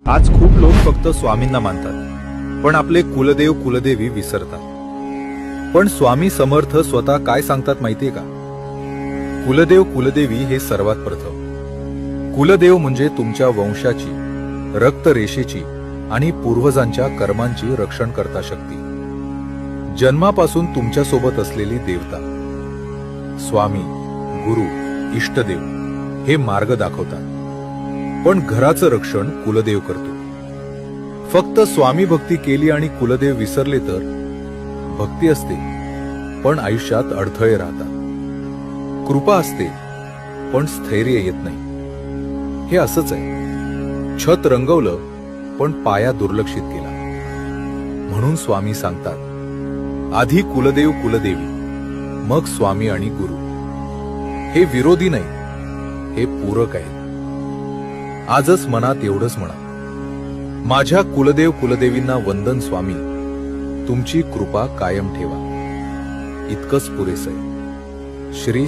आज खूप लोक फक्त स्वामींना मानतात, पण आपले कुलदेव कुलदेवी विसरतात। पण स्वामी समर्थ स्वतः काय सांगतात माहितीये का? कुलदेव कुलदेवी हे सर्वात प्रथम। कुलदेव म्हणजे तुमच्या वंशाची, रक्तरेषेची आणि पूर्वजांच्या कर्मांची रक्षण करता शक्ती, जन्मापासून तुमच्या सोबत असलेली देवता। स्वामी, गुरु, इष्टदेव हे मार्ग दाखवतात, पण घराचं रक्षण कुलदेव करतो। फक्त स्वामी भक्ती केली आणि कुलदेव विसरले तर भक्ती असते पण आयुष्यात अडथळे राहतात, कृपा असते पण स्थैर्य येत नाही। हे असंच आहे, छत रंगवलं पण पाया दुर्लक्षित केला। म्हणून स्वामी सांगतात, आधी कुलदेव कुलदेवी, मग स्वामी आणि गुरु। हे विरोधी नाही, हे पूरक आहे। आजच मनात एवढंच म्हणा, माझ्या कुलदेव कुलदेवींना वंदन स्वामी, तुमची कृपा कायम ठेवा। इतकंच पुरेसं आहे। श्री